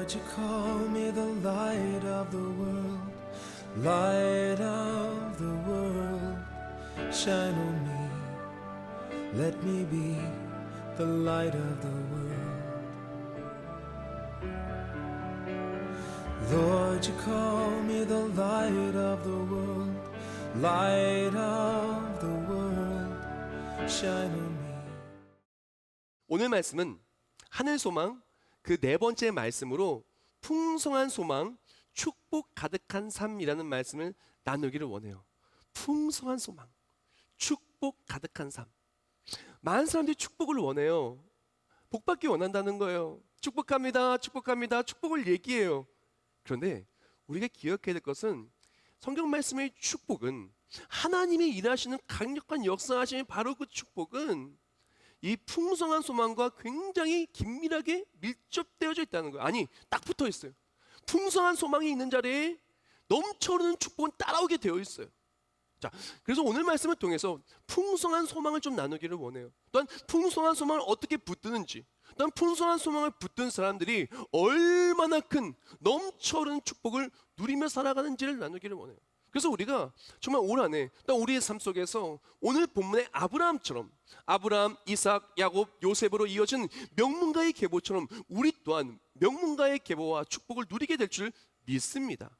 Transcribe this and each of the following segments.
Lord, you call me the light of the world, light of the world, shine on me, let me be the light of the world. Lord, you call me the light of the world, light of the world, shine on me. 오늘 말씀은 하늘 소망 그 네 번째 말씀으로 풍성한 소망, 축복 가득한 삶이라는 말씀을 나누기를 원해요. 풍성한 소망, 축복 가득한 삶. 많은 사람들이 축복을 원해요. 복받기 원한다는 거예요. 축복합니다, 축복합니다, 축복을 얘기해요. 그런데 우리가 기억해야 될 것은 성경 말씀의 축복은 하나님이 일하시는 강력한 역사하심이 바로 그 축복은 이 풍성한 소망과 굉장히 긴밀하게 밀접되어져 있다는 거예요. 아니, 딱 붙어 있어요. 풍성한 소망이 있는 자리에 넘쳐흐르는 축복은 따라오게 되어 있어요. 자, 그래서 오늘 말씀을 통해서 풍성한 소망을 좀 나누기를 원해요. 또한 풍성한 소망을 어떻게 붙드는지, 또한 풍성한 소망을 붙든 사람들이 얼마나 큰 넘쳐흐르는 축복을 누리며 살아가는지를 나누기를 원해요. 그래서 우리가 정말 올 한해 또 우리의 삶 속에서 오늘 본문의 아브라함처럼 아브라함, 이삭, 야곱, 요셉으로 이어진 명문가의 계보처럼 우리 또한 명문가의 계보와 축복을 누리게 될 줄 믿습니다.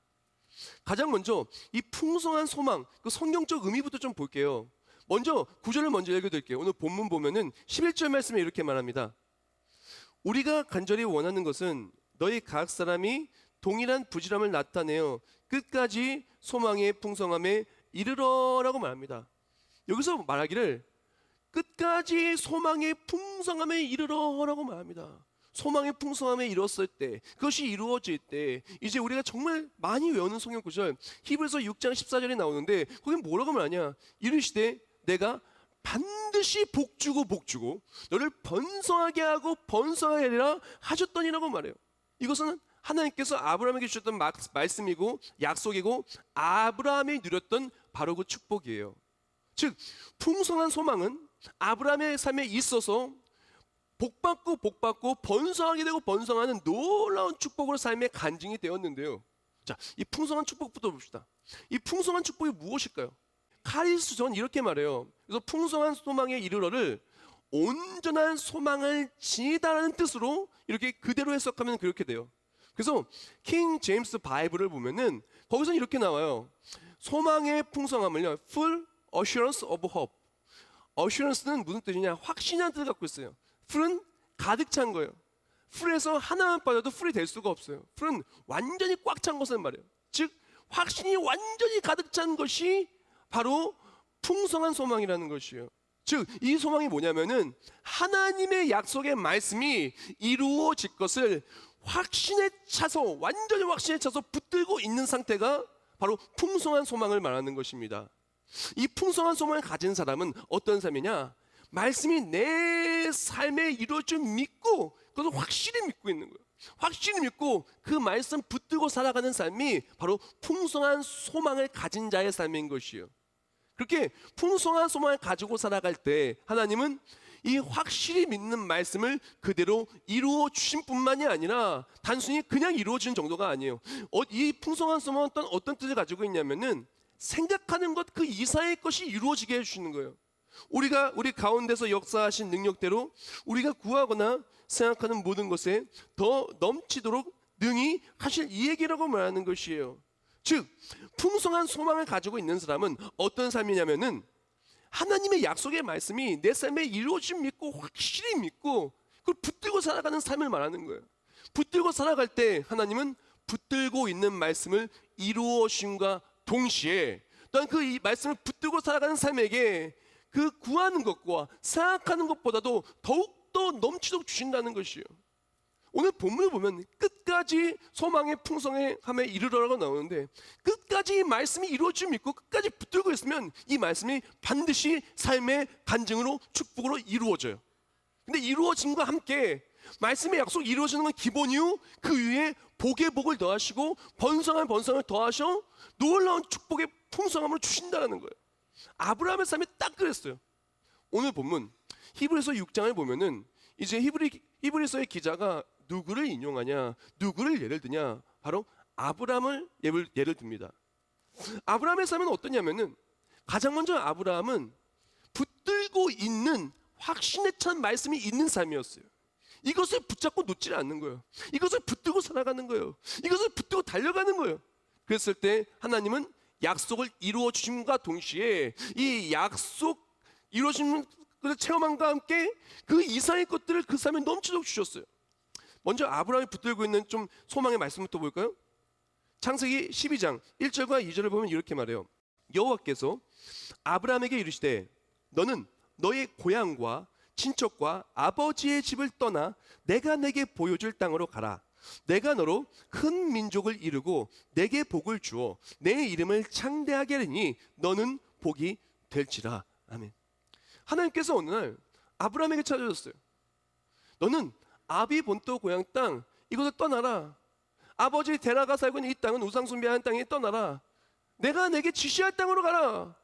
가장 먼저 이 풍성한 소망, 그 성경적 의미부터 좀 볼게요. 먼저 구절을 먼저 읽어드릴게요. 오늘 본문 보면은 11절 말씀에 이렇게 말합니다. 우리가 간절히 원하는 것은 너희 각 사람이 동일한 부지런함을 나타내어 끝까지 소망의 풍성함에 이르러라고 말합니다. 여기서 말하기를 끝까지 소망의 풍성함에 이르러라고 말합니다. 소망의 풍성함에 이뤘을 때, 그것이 이루어질 때 이제 우리가 정말 많이 외우는 성경 구절 히브리서 6장 14절에 나오는데 거기 뭐라고 말하냐? 이르시되 내가 반드시 복주고 복주고 너를 번성하게 하고 번성하게 하리라 하셨더니라고 말해요. 이것은 하나님께서 아브라함에게 주셨던 말씀이고 약속이고 아브라함이 누렸던 바로 그 축복이에요. 즉 풍성한 소망은 아브라함의 삶에 있어서 복받고 복받고 번성하게 되고 번성하는 놀라운 축복으로 삶의 간증이 되었는데요. 자, 이 풍성한 축복부터 봅시다. 이 풍성한 축복이 무엇일까요? 카리스전 이렇게 말해요. 그래서 풍성한 소망에 이르러를 온전한 소망을 지니다라는 뜻으로 이렇게 그대로 해석하면 그렇게 돼요. 그래서 킹 제임스 바이블을 보면은 거기서 이렇게 나와요. 소망의 풍성함을요, full assurance of hope. assurance는 무슨 뜻이냐? 확신이라는 뜻을 갖고 있어요. full은 가득 찬 거예요. full에서 하나만 빠져도 full이 될 수가 없어요. full은 완전히 꽉 찬 것을 말해요. 즉 확신이 완전히 가득 찬 것이 바로 풍성한 소망이라는 것이에요. 즉 이 소망이 뭐냐면은 하나님의 약속의 말씀이 이루어질 것을 확신에 차서, 완전히 확신에 차서 붙들고 있는 상태가 바로 풍성한 소망을 말하는 것입니다. 이 풍성한 소망을 가진 사람은 어떤 삶이냐? 말씀이 내 삶에 이루어질 줄 믿고 그것을 확실히 믿고 있는 거예요. 확실히 믿고 그 말씀 붙들고 살아가는 삶이 바로 풍성한 소망을 가진 자의 삶인 것이에요. 그렇게 풍성한 소망을 가지고 살아갈 때 하나님은 이 확실히 믿는 말씀을 그대로 이루어 주신 뿐만이 아니라 단순히 그냥 이루어지는 정도가 아니에요. 이 풍성한 소망은 어떤 뜻을 가지고 있냐면은 생각하는 것 그 이상의 것이 이루어지게 해주시는 거예요. 우리 가운데서 역사하신 능력대로 우리가 구하거나 생각하는 모든 것에 더 넘치도록 능히 하실 이 얘기라고 말하는 것이에요. 즉 풍성한 소망을 가지고 있는 사람은 어떤 삶이냐면은 하나님의 약속의 말씀이 내 삶에 이루어짐 믿고 확실히 믿고 그걸 붙들고 살아가는 삶을 말하는 거예요. 붙들고 살아갈 때 하나님은 붙들고 있는 말씀을 이루어심과 동시에 또한 그 이 말씀을 붙들고 살아가는 삶에게 그 구하는 것과 생각하는 것보다도 더욱더 넘치도록 주신다는 것이에요. 오늘 본문을 보면 끝까지 소망의 풍성함에 이르러라고 나오는데 끝까지 이 말씀이 이루어짐 믿고 끝까지 붙들고 있으면 이 말씀이 반드시 삶의 간증으로 축복으로 이루어져요. 근데 이루어짐과 함께 말씀의 약속이 이루어지는 건 기본이요, 그 위에 복의 복을 더하시고 번성한 번성을 더하셔 놀라운 축복의 풍성함을 주신다는 거예요. 아브라함의 삶이 딱 그랬어요. 오늘 본문 히브리서 6장을 보면은 이제 히브리서의 기자가 누구를 인용하냐, 누구를 예를 드냐, 바로 아브라함을 예를 듭니다. 아브라함의 삶은 어떠냐면은 가장 먼저 아브라함은 붙들고 있는 확신에 찬 말씀이 있는 삶이었어요. 이것을 붙잡고 놓지 않는 거예요. 이것을 붙들고 살아가는 거예요. 이것을 붙들고 달려가는 거예요. 그랬을 때 하나님은 약속을 이루어 주심과 동시에 이 약속 이루어지는 그 체험함과 함께 그 이상의 것들을 그 삶에 넘치도록 주셨어요. 먼저 아브라함이 붙들고 있는 좀 소망의 말씀부터 볼까요? 창세기 12장 1절과 2절을 보면 이렇게 말해요. 여호와께서 아브라함에게 이르시되 너는 너의 고향과 친척과 아버지의 집을 떠나 내가 내게 보여줄 땅으로 가라. 내가 너로 큰 민족을 이루고 내게 복을 주어 내 이름을 창대하게 하리니 너는 복이 될지라. 아멘. 하나님께서 어느 날 아브라함에게 찾아줬어요. 너는 아비 본토 고향 땅 이곳을 떠나라. 아버지 데라가 살고 있는 이 땅은 우상 숭배하는 땅에 떠나라. 내가 내게 지시할 땅으로 가라.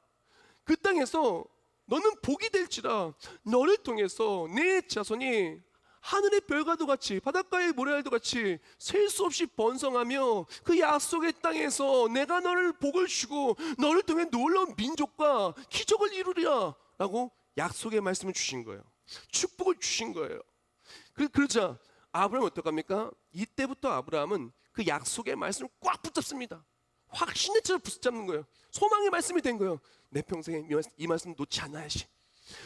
그 땅에서 너는 복이 될지라. 너를 통해서 내 자손이 하늘의 별과도 같이 바닷가의 모래알도 같이 셀 수 없이 번성하며 그 약속의 땅에서 내가 너를 복을 주고 너를 통해 놀라운 민족과 기적을 이루리라 라고 약속의 말씀을 주신 거예요. 축복을 주신 거예요. 그러자 아브라함은 어떡합니까? 이때부터 아브라함은 그 약속의 말씀을 꽉 붙잡습니다. 확신에 차서 붙잡는 거예요. 소망의 말씀이 된 거예요. 내 평생에 이 말씀 놓지 않아야지.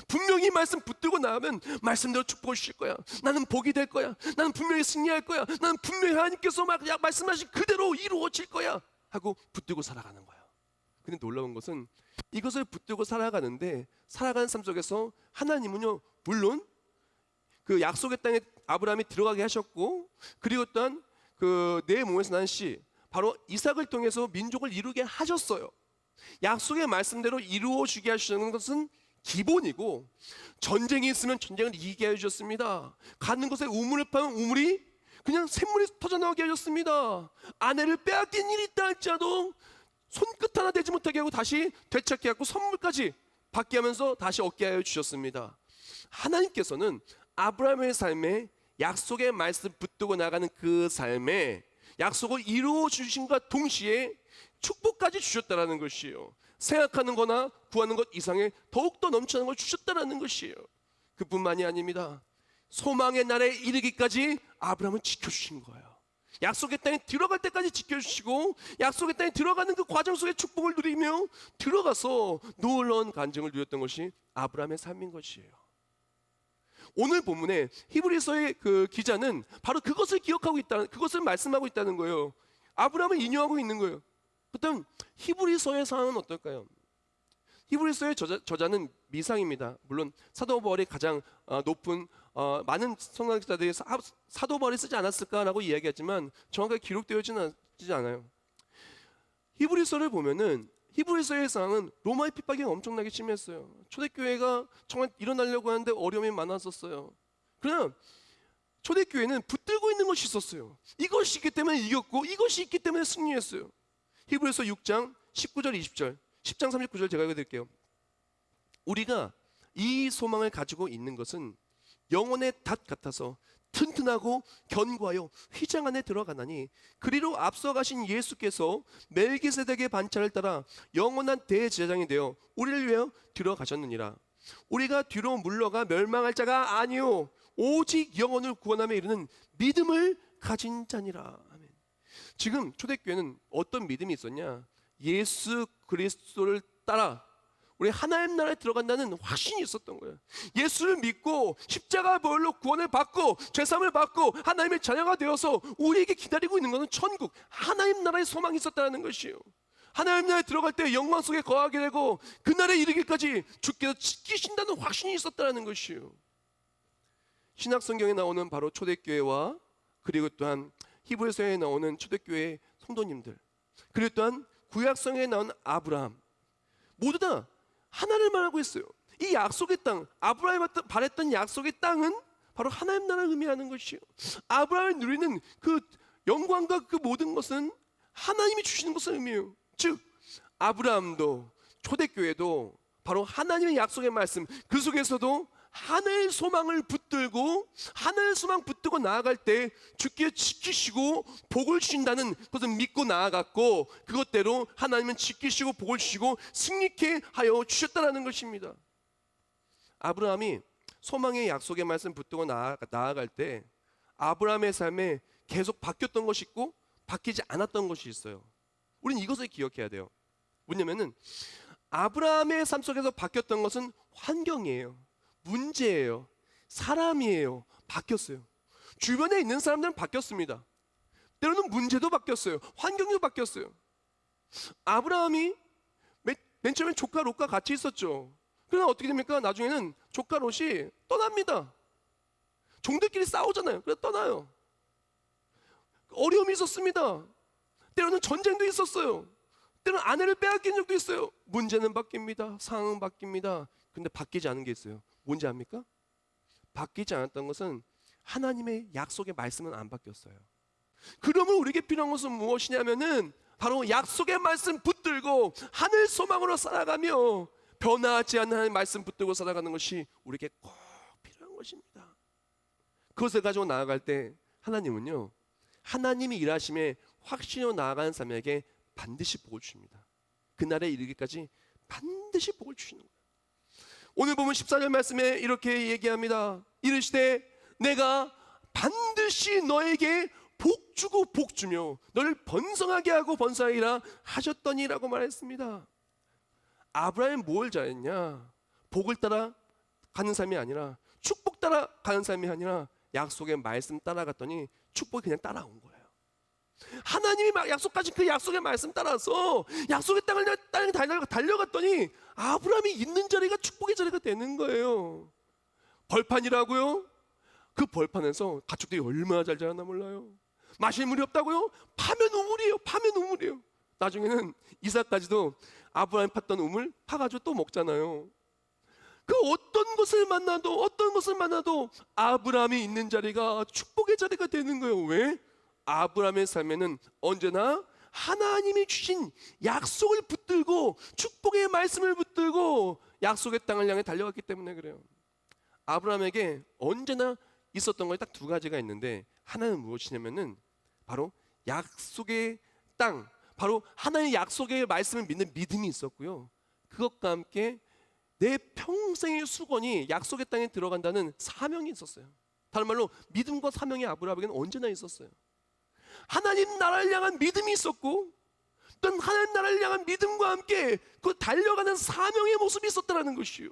분명히 이 말씀 붙들고 나가면 말씀대로 축복을 주실 거야. 나는 복이 될 거야. 나는 분명히 승리할 거야. 나는 분명히 하나님께서 말씀하신 그대로 이루어질 거야 하고 붙들고 살아가는 거예요. 근데 놀라운 것은 이것을 붙들고 살아가는데 살아가는 삶 속에서 하나님은요, 물론 그 약속의 땅에 아브라함이 들어가게 하셨고, 그리고 또한 그 내 몸에서 난 씨 바로 이삭을 통해서 민족을 이루게 하셨어요. 약속의 말씀대로 이루어 주게 하시는 것은 기본이고, 전쟁이 있으면 전쟁을 이기게 해주셨습니다. 가는 곳에 우물을 파면 우물이 그냥 샘물이 터져나오게 하셨습니다. 아내를 빼앗긴 일이 있다 할지라도 손끝 하나 대지 못하게 하고 다시 되찾게 하고 선물까지 받게 하면서 다시 얻게 하여 주셨습니다. 하나님께서는 아브라함의 삶에 약속의 말씀 붙들고 나가는 그 삶에 약속을 이루어 주신과 동시에 축복까지 주셨다라는 것이에요. 생각하는 거나 구하는 것 이상의 더욱더 넘치는 걸 주셨다라는 것이에요. 그뿐만이 아닙니다. 소망의 날에 이르기까지 아브라함은 지켜주신 거예요. 약속의 땅에 들어갈 때까지 지켜주시고, 약속의 땅에 들어가는 그 과정 속에 축복을 누리며 들어가서 놀라운 간증을 누렸던 것이 아브라함의 삶인 것이에요. 오늘 본문에 히브리서의 그 기자는 바로 그것을 기억하고 있다는, 그것을 말씀하고 있다는 거예요. 아브라함을 인용하고 있는 거예요. 그렇다면 히브리서의 상황은 어떨까요? 히브리서의 저자는 미상입니다. 물론 사도 바울이 가장 높은 많은 성경학자들이 사도 바울이 쓰지 않았을까라고 이야기하지만 정확하게 기록되어지지 않아요. 히브리서를 보면은 히브리서의 상황은 로마의 핍박이 엄청나게 심했어요. 초대교회가 정말 일어나려고 하는데 어려움이 많았었어요. 그러나 초대교회는 붙들고 있는 것이 있었어요. 이것이 있기 때문에 이겼고 이것이 있기 때문에 승리했어요. 히브리서 6장 19절 20절 10장 39절 제가 읽어드릴게요. 우리가 이 소망을 가지고 있는 것은 영혼의 닷 같아서 튼튼하고 견고하여 휘장 안에 들어가나니 그리로 앞서 가신 예수께서 멜기세덱의 반차를 따라 영원한 대제사장이 되어 우리를 위하여 들어가셨느니라. 우리가 뒤로 물러가 멸망할 자가 아니요 오직 영혼을 구원함에 이르는 믿음을 가진 자니라. 아멘. 지금 초대교회는 어떤 믿음이 있었냐? 예수 그리스도를 따라 우리 하나님 나라에 들어간다는 확신이 있었던 거예요. 예수를 믿고 십자가 보혈로 구원을 받고 죄사함을 받고 하나님의 자녀가 되어서 우리에게 기다리고 있는 것은 천국, 하나님 나라의 소망이 있었다는 것이에요. 하나님 나라에 들어갈 때 영광 속에 거하게 되고 그날에 이르기까지 주께서 지키신다는 확신이 있었다는 것이에요. 신약 성경에 나오는 바로 초대교회와 그리고 또한 히브리서에 나오는 초대교회의 성도님들, 그리고 또한 구약성에 나온 아브라함, 모두 다 하나를 말하고 있어요. 이 약속의 땅, 아브라함이 바랬던 약속의 땅은 바로 하나님 나라를 의미하는 것이에요. 아브라함이 누리는 그 영광과 그 모든 것은 하나님이 주시는 것을 의미해요. 즉 아브라함도 초대교회도 바로 하나님의 약속의 말씀, 그 속에서도 하늘 소망을 붙들고 하늘 소망 붙들고 나아갈 때 주께 지키시고 복을 주신다는 것을 믿고 나아갔고, 그것대로 하나님은 지키시고 복을 주시고 승리케 하여 주셨다는 것입니다. 아브라함이 소망의 약속의 말씀 붙들고 나아갈 때 아브라함의 삶에 계속 바뀌었던 것이 있고 바뀌지 않았던 것이 있어요. 우리는 이것을 기억해야 돼요. 뭐냐면은 아브라함의 삶 속에서 바뀌었던 것은 환경이에요, 문제예요, 사람이에요. 바뀌었어요. 주변에 있는 사람들은 바뀌었습니다. 때로는 문제도 바뀌었어요, 환경도 바뀌었어요. 아브라함이 맨 처음엔 조카 롯과 같이 있었죠. 그러나 어떻게 됩니까? 나중에는 조카 롯이 떠납니다. 종들끼리 싸우잖아요. 그래서 떠나요. 어려움이 있었습니다. 때로는 전쟁도 있었어요. 때로는 아내를 빼앗긴 적도 있어요. 문제는 바뀝니다. 상황은 바뀝니다. 근데 바뀌지 않은 게 있어요. 뭔지 압니까? 바뀌지 않았던 것은 하나님의 약속의 말씀은 안 바뀌었어요. 그러면 우리에게 필요한 것은 무엇이냐면은 바로 약속의 말씀 붙들고 하늘 소망으로 살아가며 변화하지 않는 하나님의 말씀 붙들고 살아가는 것이 우리에게 꼭 필요한 것입니다. 그것을 가지고 나아갈 때 하나님은요, 하나님이 일하심에 확신으로 나아가는 사람에게 반드시 복을 주십니다. 그날에 이르기까지 반드시 복을 주시는 거예요. 오늘 보면 14절 말씀에 이렇게 얘기합니다. 이르시되 내가 반드시 너에게 복 주고 복 주며 너를 번성하게 하고 번성하리라 하셨더니라고 말했습니다. 아브라함이 뭘 잘했냐? 복을 따라 가는 삶이 아니라, 축복 따라 가는 삶이 아니라 약속의 말씀 따라갔더니 축복이 그냥 따라온 거예요. 하나님이 막 약속하신 그 약속의 말씀 따라서 약속의 땅을 달려갔더니 아브라함이 있는 자리가 축복의 자리가 되는 거예요. 벌판이라고요? 그 벌판에서 가축들이 얼마나 잘 자랐나 몰라요. 마실 물이 없다고요? 파면 우물이에요. 파면 우물이에요. 나중에는 이삭까지도 아브라함이 팠던 우물 파가지고 또 먹잖아요. 그 어떤 것을 만나도 아브라함이 있는 자리가 축복의 자리가 되는 거예요. 왜? 아브라함의 삶에는 언제나 하나님이 주신 약속을 붙들고 축복의 말씀을 붙들고 약속의 땅을 향해 달려갔기 때문에 그래요. 아브라함에게 언제나 있었던 것이 딱 두 가지가 있는데, 하나는 무엇이냐면은 바로 약속의 땅, 바로 하나님의 약속의 말씀을 믿는 믿음이 있었고요. 그것과 함께 내 평생의 수건이 약속의 땅에 들어간다는 사명이 있었어요. 다른 말로 믿음과 사명이 아브라함에게는 언제나 있었어요. 하나님 나라를 향한 믿음이 있었고, 또 하나님 나라를 향한 믿음과 함께 그 달려가는 사명의 모습이 있었다는 것이요.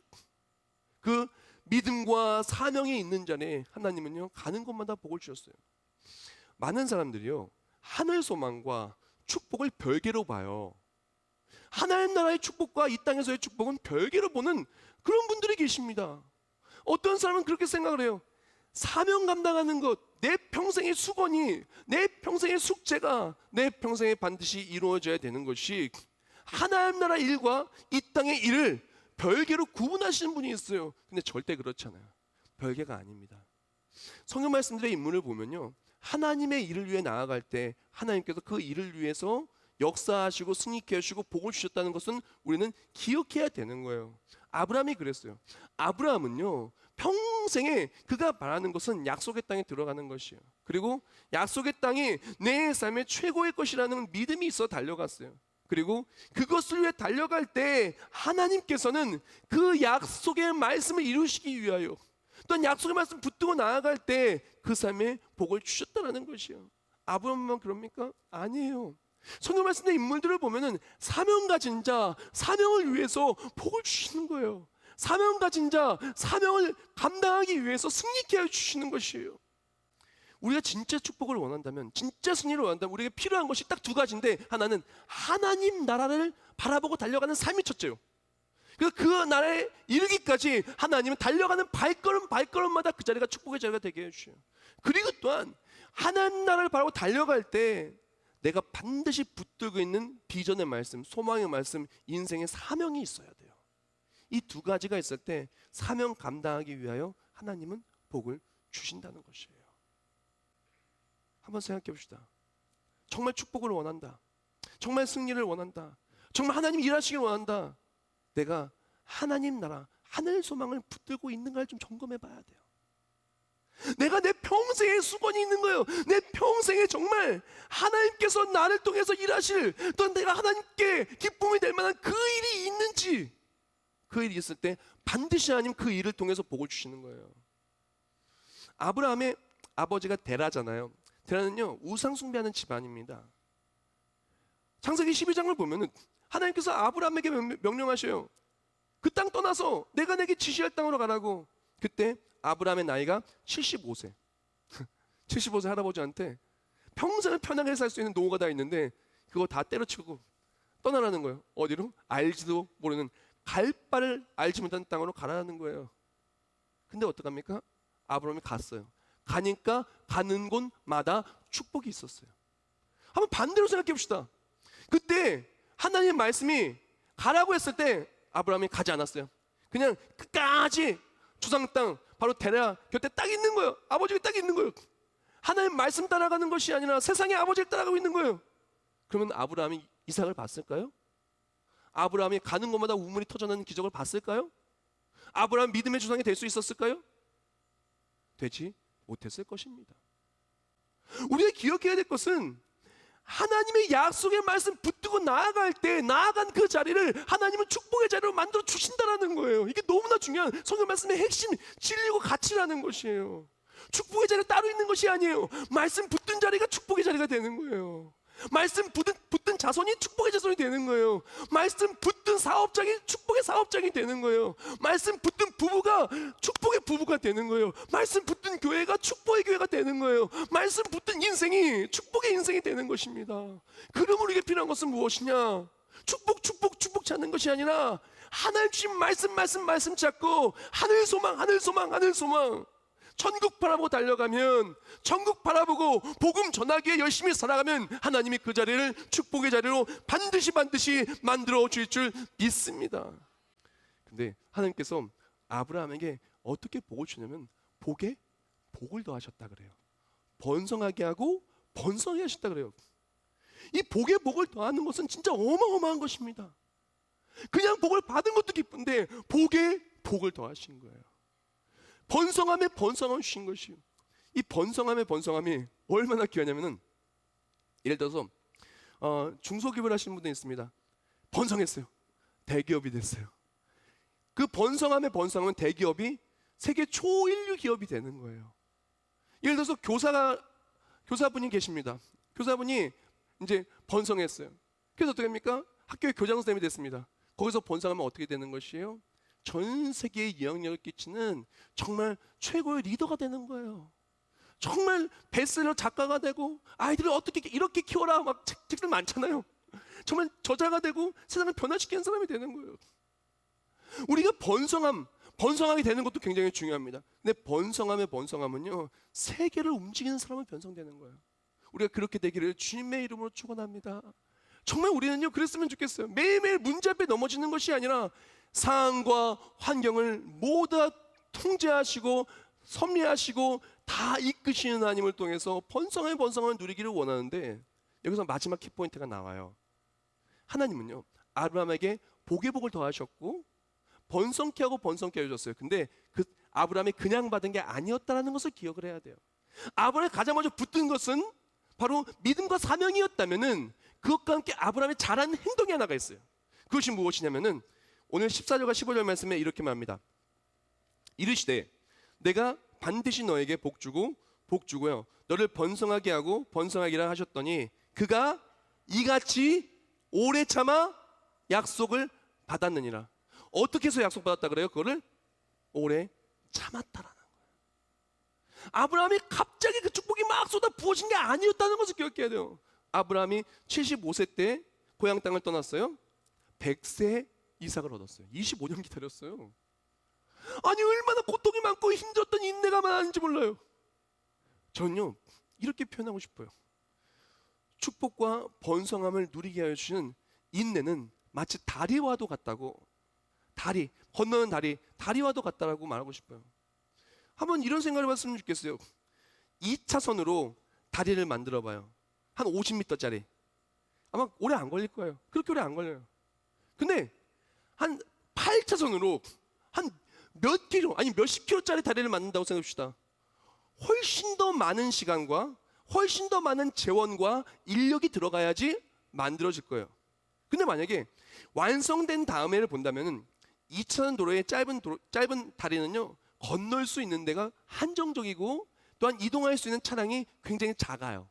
그 믿음과 사명이 있는 자에 하나님은요, 가는 곳마다 복을 주셨어요. 많은 사람들이요, 하늘 소망과 축복을 별개로 봐요. 하나님 나라의 축복과 이 땅에서의 축복은 별개로 보는 그런 분들이 계십니다. 어떤 사람은 그렇게 생각을 해요. 사명 감당하는 것, 내 평생의 수건이, 내 평생의 숙제가 내 평생에 반드시 이루어져야 되는 것이, 하나님 나라 일과 이 땅의 일을 별개로 구분하시는 분이 있어요. 근데 절대 그렇지 않아요. 별개가 아닙니다. 성경 말씀들의 인물을 보면요, 하나님의 일을 위해 나아갈 때 하나님께서 그 일을 위해서 역사하시고 승리케 하시고 복을 주셨다는 것은 우리는 기억해야 되는 거예요. 아브라함이 그랬어요. 아브라함은요, 평생에 그가 바라는 것은 약속의 땅에 들어가는 것이에요. 그리고 약속의 땅이 내 삶의 최고의 것이라는 믿음이 있어 달려갔어요. 그리고 그것을 위해 달려갈 때 하나님께서는 그 약속의 말씀을 이루시기 위하여, 또한 약속의 말씀 붙들고 나아갈 때 그 삶에 복을 주셨다는 것이에요. 아브라함만 그럽니까? 아니에요. 성경 말씀의 인물들을 보면은 사명 가진 자, 사명을 위해서 복을 주시는 거예요. 사명 가진 자, 사명을 감당하기 위해서 승리케 해주시는 것이에요. 우리가 진짜 축복을 원한다면, 진짜 승리를 원한다면 우리에게 필요한 것이 딱 두 가지인데, 하나는 하나님 나라를 바라보고 달려가는 삶이 첫째요. 그래서 그 나라에 이르기까지 하나님은 달려가는 발걸음마다 그 자리가 축복의 자리가 되게 해주셔요. 그리고 또한 하나님 나라를 바라보고 달려갈 때 내가 반드시 붙들고 있는 비전의 말씀, 소망의 말씀, 인생의 사명이 있어야 돼요. 이 두 가지가 있을 때 사명 감당하기 위하여 하나님은 복을 주신다는 것이에요. 한번 생각해 봅시다. 정말 축복을 원한다, 정말 승리를 원한다, 정말 하나님 일하시길 원한다. 내가 하나님 나라, 하늘 소망을 붙들고 있는가를 좀 점검해 봐야 돼요. 내가 내 평생의 수건이 있는 거예요. 내 평생에 정말 하나님께서 나를 통해서 일하실, 또 내가 하나님께 기쁨이 될 만한 그 일이 있는지, 그 일이 있을 때 반드시 하나님 그 일을 통해서 복을 주시는 거예요. 아브라함의 아버지가 데라잖아요. 데라는요, 우상 숭배하는 집안입니다. 창세기 12장을 보면은 하나님께서 아브라함에게 명령하셔요. 그 땅 떠나서 내가 내게 지시할 땅으로 가라고. 그때 아브라함의 나이가 75세. 75세 할아버지한테 평생을 편하게 살 수 있는 노후가 다 있는데 그거 다 때려치고 떠나라는 거예요. 어디로? 알지도 모르는, 갈 바를 알지 못하는 땅으로 가라는 거예요. 근데 어떡합니까? 아브라함이 갔어요. 가니까 가는 곳마다 축복이 있었어요. 한번 반대로 생각해 봅시다. 그때 하나님의 말씀이 가라고 했을 때 아브라함이 가지 않았어요. 그냥 끝까지 조상 땅, 바로 데라 곁에 딱 있는 거예요. 아버지가 딱 있는 거예요. 하나님 말씀 따라가는 것이 아니라 세상의 아버지를 따라가고 있는 거예요. 그러면 아브라함이 이삭을 봤을까요? 아브라함이 가는 곳마다 우물이 터져나는 기적을 봤을까요? 아브라함 믿음의 조상이 될 수 있었을까요? 되지 못했을 것입니다. 우리가 기억해야 될 것은 하나님의 약속의 말씀 붙들고 나아갈 때 나아간 그 자리를 하나님은 축복의 자리로 만들어 주신다는 거예요. 이게 너무나 중요한 성경 말씀의 핵심 진리고 가치라는 것이에요. 축복의 자리가 따로 있는 것이 아니에요. 말씀 붙든 자리가 축복의 자리가 되는 거예요. 말씀 붙든 자손이 축복의 자손이 되는 거예요. 말씀 붙든 사업장이 축복의 사업장이 되는 거예요. 말씀 붙든 부부가 축복의 부부가 되는 거예요. 말씀 붙든 교회가 축복의 교회가 되는 거예요. 말씀 붙든 인생이 축복의 인생이 되는 것입니다. 그러므로 우리에게 필요한 것은 무엇이냐? 축복 찾는 것이 아니라 하나님 주신 말씀 찾고 하늘 소망 천국 바라보고 달려가면, 천국 바라보고 복음 전하기에 열심히 살아가면 하나님이 그 자리를 축복의 자리로 반드시 만들어 주실 줄 믿습니다. 근데 하나님께서 아브라함에게 어떻게 복을 주냐면 복에 복을 더하셨다 그래요. 번성하게 하고 번성하게 하셨다 그래요. 이 복에 복을 더하는 것은 진짜 어마어마한 것입니다. 그냥 복을 받은 것도 기쁜데 복에 복을 더하신 거예요. 번성함에 번성함을 주신 것이요. 이 번성함이 얼마나 귀하냐면은, 예를 들어서 중소기업을 하시는 분들 있습니다. 번성했어요. 대기업이 됐어요. 그 번성함은 대기업이 세계 초인류 기업이 되는 거예요. 예를 들어서 교사분이 계십니다. 교사분이 이제 번성했어요. 그래서 어떻게 합니까? 학교의 교장 선생님이 됐습니다. 거기서 번성하면 어떻게 되는 것이에요? 전 세계에 영향력을 끼치는 정말 최고의 리더가 되는 거예요. 정말 베스트셀러 작가가 되고, 아이들을 어떻게 이렇게 키워라 막 책들 많잖아요. 정말 저자가 되고 세상을 변화시키는 사람이 되는 거예요. 우리가 번성하게 되는 것도 굉장히 중요합니다. 근데 번성함은요, 세계를 움직이는 사람은 변성되는 거예요. 우리가 그렇게 되기를 주님의 이름으로 축원합니다. 정말 우리는요, 그랬으면 좋겠어요. 매일매일 문제 앞에 넘어지는 것이 아니라 상황과 환경을 모두 다 통제하시고 섭리하시고 다 이끄시는 하나님을 통해서 번성을 누리기를 원하는데, 여기서 마지막 키포인트가 나와요. 하나님은요, 아브라함에게 복의 복을 더하셨고 번성케 하고 번성케 해주셨어요. 근데 그 아브라함이 그냥 받은 게 아니었다는 것을 기억을 해야 돼요. 아브라함이 가장 먼저 붙든 것은 바로 믿음과 사명이었다면은 그것과 함께 아브라함이 잘한 행동이 하나가 있어요. 그것이 무엇이냐면은 오늘 14절과 15절 말씀에 이렇게 말합니다. 이르시되 내가 반드시 너에게 복주고요 너를 번성하게 하고 번성하기라 하셨더니 그가 이같이 오래 참아 약속을 받았느니라. 어떻게 해서 약속받았다 그래요? 그거를 오래 참았다라는 거예요. 아브라함이 갑자기 그 축복이 막 쏟아 부어진 게 아니었다는 것을 기억해야 돼요. 아브라함이 75세 때 고향 땅을 떠났어요. 100세 이삭을 얻었어요. 25년 기다렸어요. 아니 얼마나 고통이 많고 힘들었던 인내가 많은지 몰라요. 저는요 이렇게 표현하고 싶어요. 축복과 번성함을 누리게 하여 주시는 인내는 마치 다리와도 같다고, 건너는 다리와도 같다라고 말하고 싶어요. 한번 이런 생각을 해봤으면 좋겠어요. 2차선으로 다리를 만들어 봐요. 한 50m짜리. 아마 오래 안 걸릴 거예요. 그렇게 오래 안 걸려요. 근데 한 8차선으로 한 몇 킬로 아니 몇십 킬로짜리 다리를 만든다고 생각합시다. 훨씬 더 많은 시간과 훨씬 더 많은 재원과 인력이 들어가야지 만들어질 거예요. 근데 만약에 완성된 다음에를 본다면은 2차선 도로의 짧은 다리는요 건널 수 있는 데가 한정적이고 또한 이동할 수 있는 차량이 굉장히 작아요.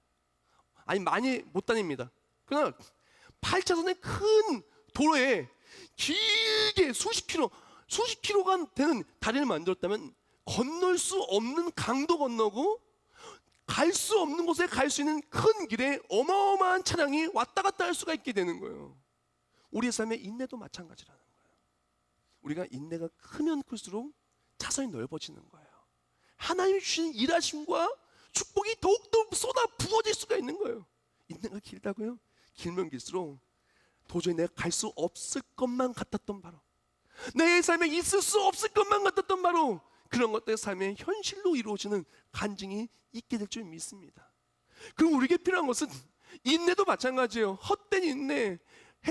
아니 많이 못 다닙니다. 그러나 8차선의 큰 도로에 길게 수십 킬로가 되는 다리를 만들었다면 건널 수 없는 강도 건너고 갈 수 없는 곳에 갈 수 있는 큰 길에 어마어마한 차량이 왔다 갔다 할 수가 있게 되는 거예요. 우리의 삶의 인내도 마찬가지라는 거예요. 우리가 인내가 크면 클수록 차선이 넓어지는 거예요. 하나님 주신 일하심과 축복이 더욱더 쏟아 부어질 수가 있는 거예요. 인내가 길다고요? 길면 길수록 도저히 내가 갈 수 없을 것만 같았던 바로 내 삶에 있을 수 없을 것만 같았던 바로 그런 것들의 삶의 현실로 이루어지는 간증이 있게 될 줄 믿습니다. 그럼 우리에게 필요한 것은 인내도 마찬가지예요. 헛된 인내,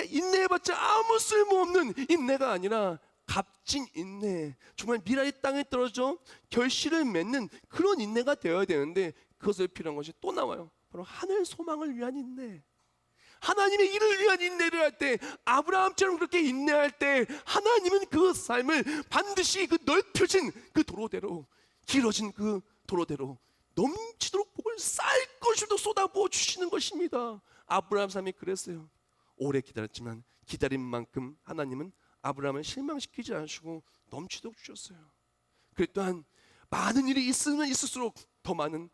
인내해봤자 아무 쓸모없는 인내가 아니라 값진 인내, 정말 미랄이 땅에 떨어져 결실을 맺는 그런 인내가 되어야 되는데 그것에 필요한 것이 또 나와요. 바로 하늘 소망을 위한 인내. 하나님의 일을 위한 인내를 할 때 아브라함처럼 그렇게 인내할 때 하나님은 그 삶을 반드시 그 넓혀진 그 도로대로 길어진 그 도로대로 넘치도록 복을 쌀 것으로 쏟아부어 주시는 것입니다. 아브라함 삶이 그랬어요. 오래 기다렸지만 기다린 만큼 하나님은 아브라함을 실망시키지 않으시고 넘치도록 주셨어요. 그리고 또한 많은 일이 있으면 있을수록 더 많은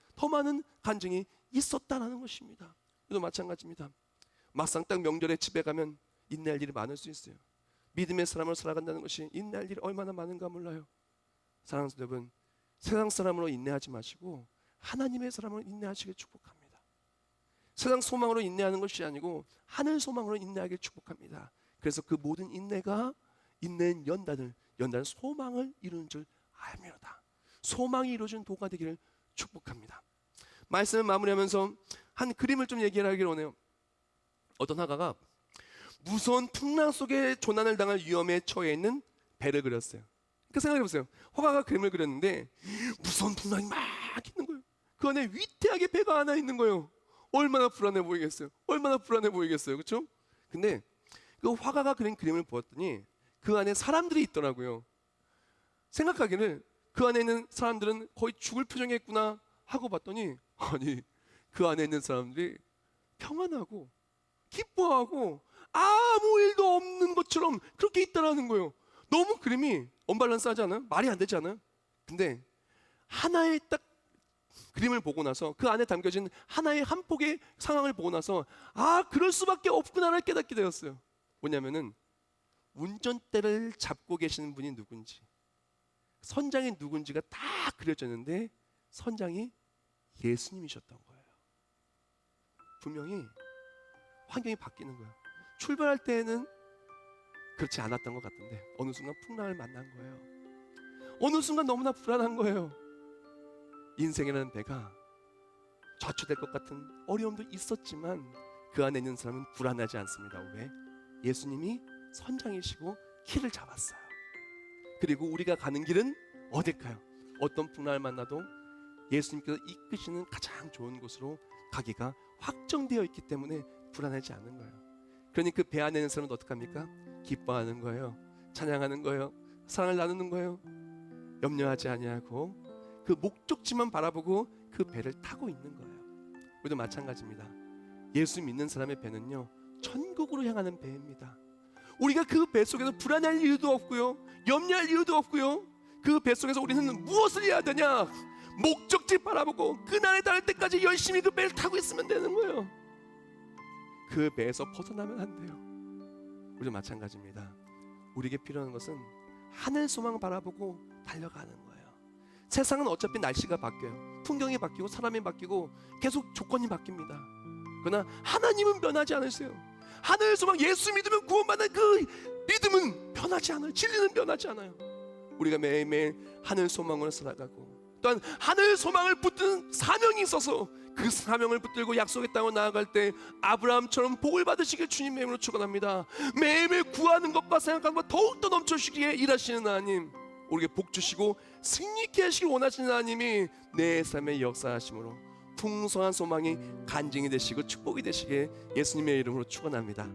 간증이 있었다라는 것입니다. 이도 마찬가지입니다. 막상 딱 명절에 집에 가면 인내할 일이 많을 수 있어요. 믿음의 사람으로 살아간다는 것이 인내할 일이 얼마나 많은가 몰라요. 사랑하는 여러분, 세상 사람으로 인내하지 마시고 하나님의 사람으로 인내하시길 축복합니다. 세상 소망으로 인내하는 것이 아니고 하늘 소망으로 인내하길 축복합니다. 그래서 그 모든 인내가 인내는 연단은 소망을 이루는 줄 알미로다. 소망이 이루어진 도가 되기를 축복합니다. 말씀을 마무리하면서 한 그림을 좀 얘기하기를 원해요. 어떤 화가가 무서운 풍랑 속에 조난을 당할 위험에 처해 있는 배를 그렸어요. 그러니까 생각해보세요. 화가가 그림을 그렸는데 무서운 풍랑이 막 있는 거예요. 그 안에 위태하게 배가 하나 있는 거예요. 얼마나 불안해 보이겠어요. 그렇죠? 근데 그 화가가 그린 그림을 보았더니 그 안에 사람들이 있더라고요. 생각하기를 그 안에 있는 사람들은 거의 죽을 표정이었구나 하고 봤더니 아니 그 안에 있는 사람들이 평안하고 기뻐하고 아무 일도 없는 것처럼 그렇게 있다라는 거예요. 너무 그림이 언밸런스하지 않아요? 말이 안 되지 않아요? 근데 하나의 딱 그림을 보고 나서 그 안에 담겨진 하나의 한 폭의 상황을 보고 나서 아 그럴 수밖에 없구나를 깨닫게 되었어요. 뭐냐면은 운전대를 잡고 계시는 분이 누군지 선장이 누군지가 다 그려졌는데 선장이 예수님이셨던 거예요. 분명히 환경이 바뀌는 거예요. 출발할 때는 그렇지 않았던 것 같은데 어느 순간 풍랑을 만난 거예요. 어느 순간 너무나 불안한 거예요. 인생이라는 배가 좌초될 것 같은 어려움도 있었지만 그 안에 있는 사람은 불안하지 않습니다. 왜? 예수님이 선장이시고 키를 잡았어요. 그리고 우리가 가는 길은 어딜까요? 어떤 풍랑을 만나도 예수님께서 이끄시는 가장 좋은 곳으로 가기가 확정되어 있기 때문에 불안하지 않은 거예요. 그러니 그 배 안에 있는 사람은 어떡합니까? 기뻐하는 거예요. 찬양하는 거예요. 사랑을 나누는 거예요. 염려하지 아니하고 그 목적지만 바라보고 그 배를 타고 있는 거예요. 우리도 마찬가지입니다. 예수 믿는 사람의 배는요 천국으로 향하는 배입니다. 우리가 그 배 속에서 불안할 이유도 없고요 염려할 이유도 없고요 그 배 속에서 우리는 무엇을 해야 되냐 목적지 바라보고 그날에 닿을 때까지 열심히 그 배를 타고 있으면 되는 거예요. 그 배에서 벗어나면 안 돼요. 우리도 마찬가지입니다. 우리에게 필요한 것은 하늘 소망 바라보고 달려가는 거예요. 세상은 어차피 날씨가 바뀌어요. 풍경이 바뀌고 사람이 바뀌고 계속 조건이 바뀝니다. 그러나 하나님은 변하지 않으세요. 하늘 소망 예수 믿으면 구원받는 그 믿음은 변하지 않아요. 진리는 변하지 않아요. 우리가 매일매일 하늘 소망으로 살아가고 또한 하늘 소망을 붙드는 사명이 있어서 그 사명을 붙들고 약속의 땅으로 나아갈 때 아브라함처럼 복을 받으시길 주님 이름으로 축원합니다. 매일매일 구하는 것과 생각하는 것 더욱더 넘쳐주시기에 일하시는 하나님 우리에게 복 주시고 승리케 하시길 원하시는 하나님이 내 삶의 역사하심으로 풍성한 소망이 간증이 되시고 축복이 되시게 예수님의 이름으로 축원합니다.